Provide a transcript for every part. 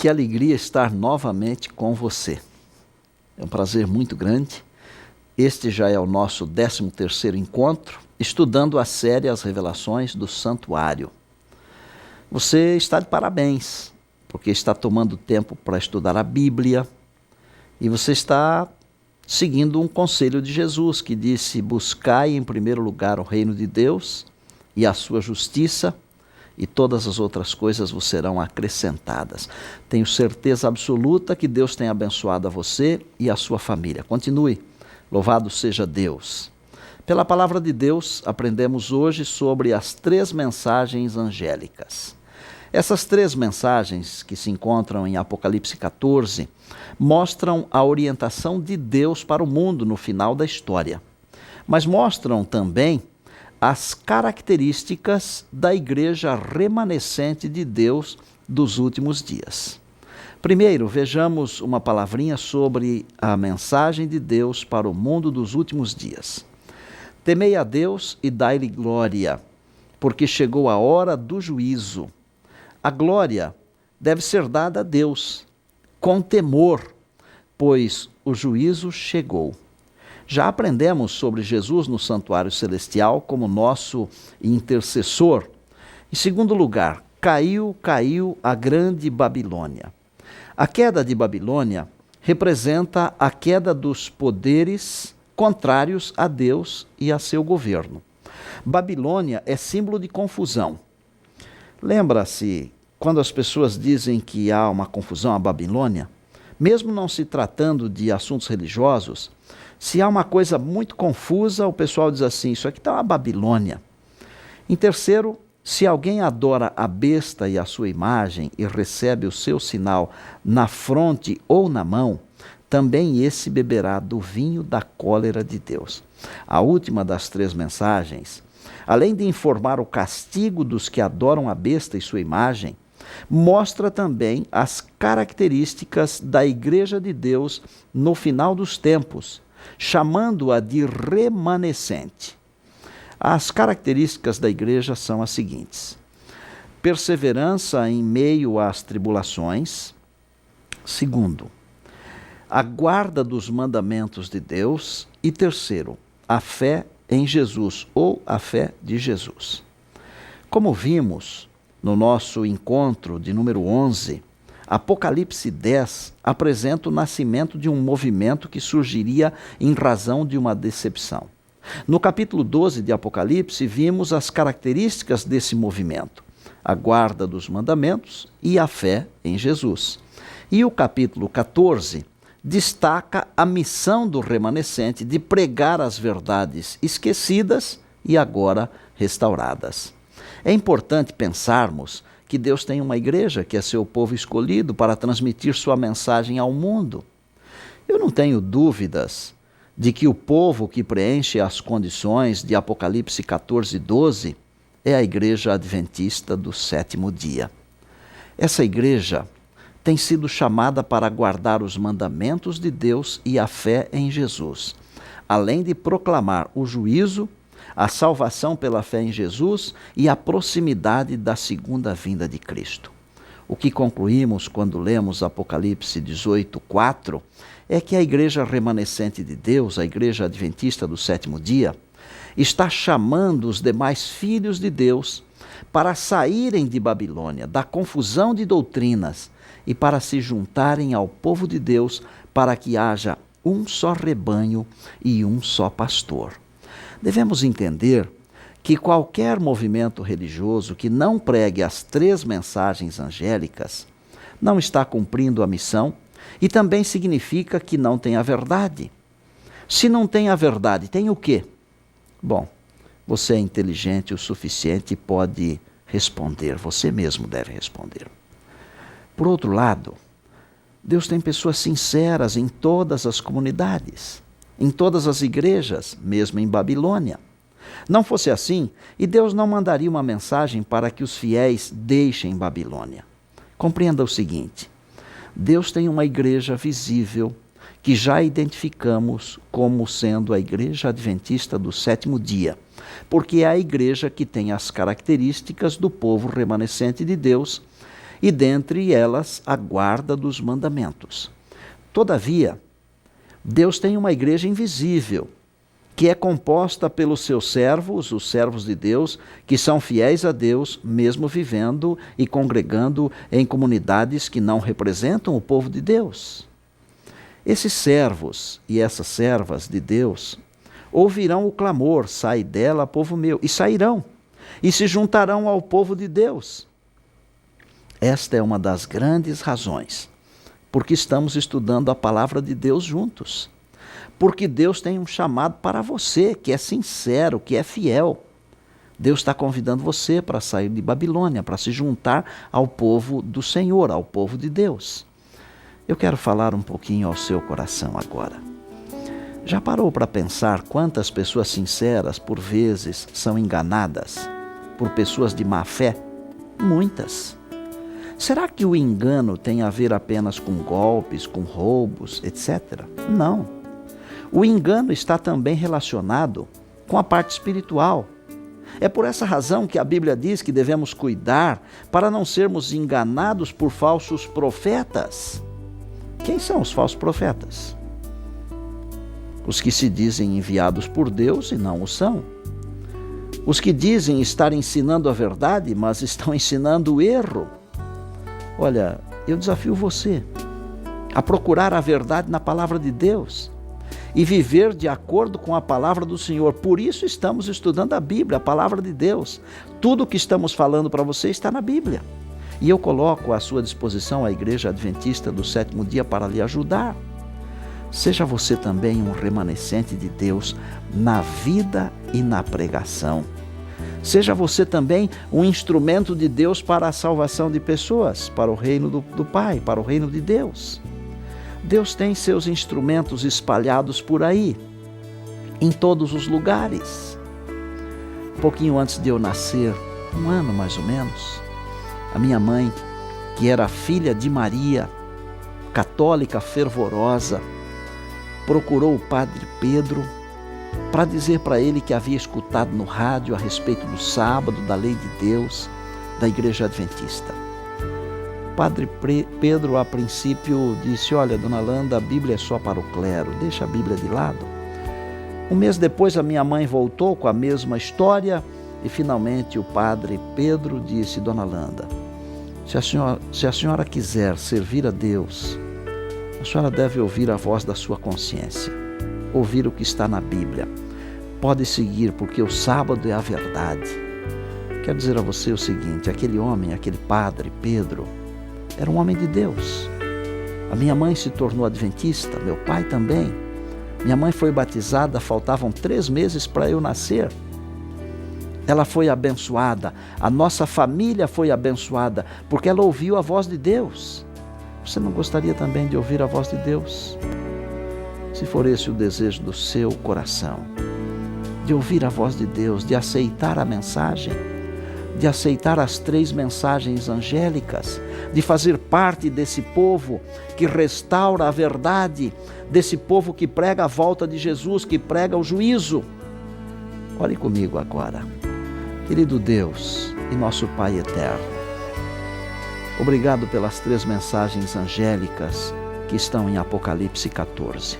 Que alegria estar novamente com você. É um prazer muito grande. Este já é o nosso 13º encontro, estudando a série As Revelações do Santuário. Você está de parabéns, porque está tomando tempo para estudar a Bíblia e você está seguindo um conselho de Jesus que disse: buscai em primeiro lugar o reino de Deus e a sua justiça, e todas as outras coisas vos serão acrescentadas. Tenho certeza absoluta que Deus tem abençoado a você e a sua família. Continue. Louvado seja Deus. Pela palavra de Deus, aprendemos hoje sobre as 3 mensagens angélicas. Essas 3 mensagens, que se encontram em Apocalipse 14, mostram a orientação de Deus para o mundo no final da história. Mas mostram também as características da igreja remanescente de Deus dos últimos dias. Primeiro, vejamos uma palavrinha sobre a mensagem de Deus para o mundo dos últimos dias. Temei a Deus e dai-lhe glória, porque chegou a hora do juízo. A glória deve ser dada a Deus, com temor, pois o juízo chegou. Já aprendemos sobre Jesus no santuário celestial como nosso intercessor. Em segundo lugar, caiu a grande Babilônia. A queda de Babilônia representa a queda dos poderes contrários a Deus e a seu governo. Babilônia é símbolo de confusão. Lembra-se, quando as pessoas dizem que há uma confusão à Babilônia, mesmo não se tratando de assuntos religiosos, se há uma coisa muito confusa, o pessoal diz assim: isso aqui está uma Babilônia. Em terceiro, se alguém adora a besta e a sua imagem e recebe o seu sinal na fronte ou na mão, também esse beberá do vinho da cólera de Deus. A última das 3 mensagens, além de informar o castigo dos que adoram a besta e sua imagem, mostra também as características da Igreja de Deus no final dos tempos, chamando-a de remanescente. As características da igreja são as seguintes: perseverança em meio às tribulações. Segundo, a guarda dos mandamentos de Deus. E terceiro, a fé em Jesus, ou a fé de Jesus. Como vimos no nosso encontro de número 11, Apocalipse 10 apresenta o nascimento de um movimento que surgiria em razão de uma decepção. No capítulo 12 de Apocalipse, vimos as características desse movimento: a guarda dos mandamentos e a fé em Jesus. E o capítulo 14 destaca a missão do remanescente de pregar as verdades esquecidas e agora restauradas. É importante pensarmos que Deus tem uma igreja que é seu povo escolhido para transmitir sua mensagem ao mundo. Eu não tenho dúvidas de que o povo que preenche as condições de Apocalipse 14, 12 é a igreja adventista do 7º dia. Essa igreja tem sido chamada para guardar os mandamentos de Deus e a fé em Jesus, além de proclamar o juízo, a salvação pela fé em Jesus e a proximidade da segunda vinda de Cristo. O que concluímos quando lemos Apocalipse 18, 4, é que a igreja remanescente de Deus, a igreja adventista do 7º dia, está chamando os demais filhos de Deus para saírem de Babilônia, da confusão de doutrinas, e para se juntarem ao povo de Deus, para que haja um só rebanho e um só pastor. Devemos entender que qualquer movimento religioso que não pregue as 3 mensagens angélicas não está cumprindo a missão e também significa que não tem a verdade. Se não tem a verdade, tem o quê? Bom, você é inteligente o suficiente e pode responder, você mesmo deve responder. Por outro lado, Deus tem pessoas sinceras em todas as comunidades, em todas as igrejas, mesmo em Babilônia. Não fosse assim, e Deus não mandaria uma mensagem para que os fiéis deixem Babilônia. Compreenda o seguinte: Deus tem uma igreja visível que já identificamos como sendo a igreja adventista do 7º dia, porque é a igreja que tem as características do povo remanescente de Deus e dentre elas a guarda dos mandamentos. Todavia, Deus tem uma igreja invisível, que é composta pelos seus servos, os servos de Deus, que são fiéis a Deus, mesmo vivendo e congregando em comunidades que não representam o povo de Deus. Esses servos e essas servas de Deus ouvirão o clamor: sai dela, povo meu, e sairão, e se juntarão ao povo de Deus. Esta é uma das grandes razões porque estamos estudando a palavra de Deus juntos. Porque Deus tem um chamado para você, que é sincero, que é fiel. Deus está convidando você para sair de Babilônia, para se juntar ao povo do Senhor, ao povo de Deus. Eu quero falar um pouquinho ao seu coração agora. Já parou para pensar quantas pessoas sinceras, por vezes, são enganadas por pessoas de má fé? Muitas. Será que o engano tem a ver apenas com golpes, com roubos, etc? Não. O engano está também relacionado com a parte espiritual. É por essa razão que a Bíblia diz que devemos cuidar para não sermos enganados por falsos profetas. Quem são os falsos profetas? Os que se dizem enviados por Deus e não o são. Os que dizem estar ensinando a verdade, mas estão ensinando o erro. Olha, eu desafio você a procurar a verdade na palavra de Deus e viver de acordo com a palavra do Senhor. Por isso estamos estudando a Bíblia, a palavra de Deus. Tudo o que estamos falando para você está na Bíblia. E eu coloco à sua disposição a Igreja Adventista do Sétimo Dia para lhe ajudar. Seja você também um remanescente de Deus na vida e na pregação. Seja você também um instrumento de Deus para a salvação de pessoas, para o reino do Pai, para o reino de Deus. Deus tem seus instrumentos espalhados por aí, em todos os lugares. Pouquinho antes de eu nascer, um ano mais ou menos, a minha mãe, que era filha de Maria, católica fervorosa, procurou o Padre Pedro para dizer para ele que havia escutado no rádio a respeito do sábado, da lei de Deus, da Igreja Adventista. Padre Pedro, a princípio, disse: olha, dona Landa, a Bíblia é só para o clero, deixa a Bíblia de lado. Um mês depois, a minha mãe voltou com a mesma história e, finalmente, o Padre Pedro disse: dona Landa, se a senhora quiser servir a Deus, a senhora deve ouvir a voz da sua consciência, ouvir o que está na Bíblia. Pode seguir, porque o sábado é a verdade. Quero dizer a você o seguinte: aquele homem, aquele Padre Pedro, era um homem de Deus. A minha mãe se tornou adventista, meu pai também. Minha mãe foi batizada, faltavam 3 meses para eu nascer. Ela foi abençoada, a nossa família foi abençoada, porque ela ouviu a voz de Deus. Você não gostaria também de ouvir a voz de Deus? Se for esse o desejo do seu coração, de ouvir a voz de Deus, de aceitar a mensagem, de aceitar as 3 mensagens angélicas, de fazer parte desse povo que restaura a verdade, desse povo que prega a volta de Jesus, que prega o juízo. Ore comigo agora. Querido Deus e nosso Pai eterno, obrigado pelas 3 mensagens angélicas que estão em Apocalipse 14.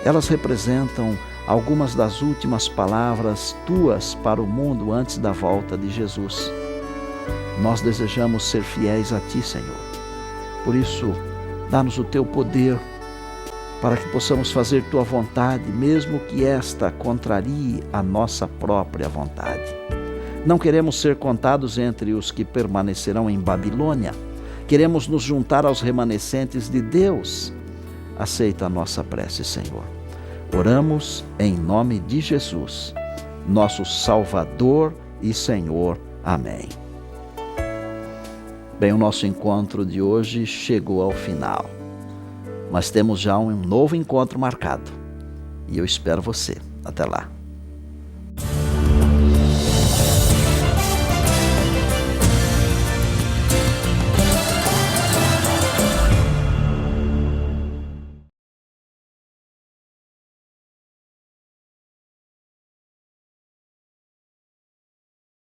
Elas representam algumas das últimas palavras tuas para o mundo antes da volta de Jesus. Nós desejamos ser fiéis a ti, Senhor. Por isso, dá-nos o teu poder para que possamos fazer tua vontade, mesmo que esta contrarie a nossa própria vontade. Não queremos ser contados entre os que permanecerão em Babilônia. Queremos nos juntar aos remanescentes de Deus. Aceita a nossa prece, Senhor. Oramos em nome de Jesus, nosso Salvador e Senhor. Amém. Bem, o nosso encontro de hoje chegou ao final, mas temos já um novo encontro marcado e eu espero você. Até lá.